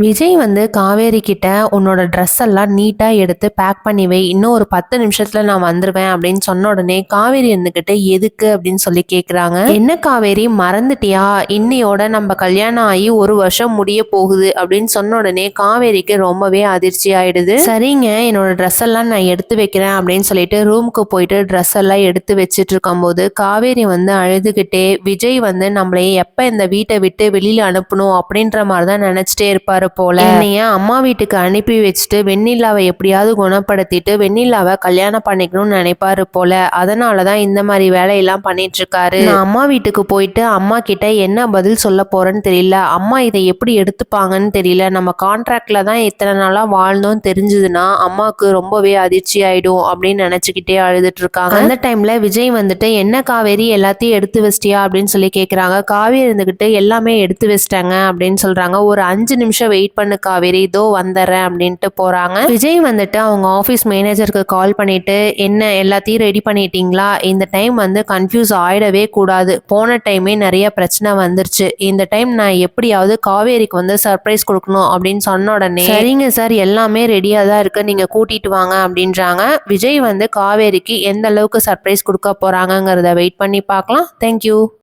விஜய் வந்து காவேரி கிட்ட உன்னோட ட்ரெஸ் எல்லாம் நீட்டா எடுத்து பேக் பண்ணி வை, இன்னும் ஒரு 10 நிமிஷத்துல நான் வந்துருவேன் அப்படின்னு சொன்ன உடனே காவேரி இருந்துகிட்டு எதுக்கு அப்படின்னு சொல்லி கேக்குறாங்க. என்ன காவேரி மறந்துட்டியா, இன்னையோட நம்ம கல்யாணம் ஆகி 1 வருஷம் முடிய போகுது அப்படின்னு சொன்ன உடனே காவேரிக்கு ரொம்பவே அதிர்ச்சி ஆயிடுது. சரிங்க, என்னோட ட்ரெஸ் எல்லாம் நான் எடுத்து வைக்கிறேன் அப்படின்னு சொல்லிட்டு ரூமுக்கு போயிட்டு ட்ரெஸ் எல்லாம் எடுத்து வச்சிட்டு இருக்கும் போது காவேரி வந்து அழுதுகிட்டே விஜய் வந்து நம்மளைய எப்ப இந்த வீட்டை விட்டு வெளியில அனுப்பணும் அப்படின்ற மாதிரிதான் நினைச்சிட்டே இருப்பாரு போல. என்னைய அம்மா வீட்டுக்கு அனுப்பி வச்சுட்டு வெண்ணிலாவை எப்படியாவது குணப்படுத்திட்டு வெண்ணிலாவை கல்யாணம் பண்ணிக்கணும்னு நினைப்பாரு போல. அதனாலதான் இந்த மாதிரி வேலையெல்லாம் பண்ணிட்டு இருக்காரு. நான் அம்மா வீட்டுக்கு போயிட்டு அம்மா கிட்ட என்ன பதில் சொல்ல போறேன்னு தெரியல, அம்மா இதை எப்படி எடுத்துப்பாங்கன்னு தெரியல, நம்ம கான்ட்ராக்ட்ல தான் இத்தனை நாளா வாழ்ந்தோம் தெரிஞ்சதுன்னா அம்மாவுக்கு ரொம்பவே அதிர்ச்சி ஆயிடும் அப்படின்னு நினைச்சுக்கிட்டே அழுதுட்டு இருக்காங்க. அந்த டைம்ல விஜய் வந்துட்டு என்ன காவேரி எல்லாத்தையும் எடுத்து வச்சிட்டியா அப்படின்னு சொல்லி கேக்குறாங்க. காவேரி இருந்துகிட்டு எல்லாமே எடுத்து வச்சிட்டாங்க அப்படின்னு சொல்றாங்க. ஒரு 5 நிமிஷம் வெயிட் பண்ணு காவேரி, இதோ வந்துடுறேன் அப்படின்ட்டு போறாங்க. விஜய் வந்துட்டு அவங்க ஆஃபீஸ் மேனேஜருக்கு கால் பண்ணிட்டு என்ன எல்லாத்தையும் ரெடி பண்ணிட்டீங்களா, இந்த டைம் வந்து கன்ஃபியூஸ் ஆயிடவே கூடாது, போன டைமே நிறைய பிரச்சனை வந்துருச்சு, இந்த டைம் நான் எப்படியாவது காவேரிக்கு வந்து சர்ப்ரைஸ் கொடுக்கணும் அப்படின்னு சொன்ன உடனே சரிங்க சார் எல்லாமே ரெடியா தான் இருக்கு, நீங்க கூட்டிட்டு வாங்க அப்படின்றாங்க. விஜய் வந்து காவேரிக்கு எந்த அளவுக்கு சர்ப்ரைஸ் கொடுக்க போறாங்கிறத வெயிட் பண்ணி பார்க்கலாம். தேங்க்யூ.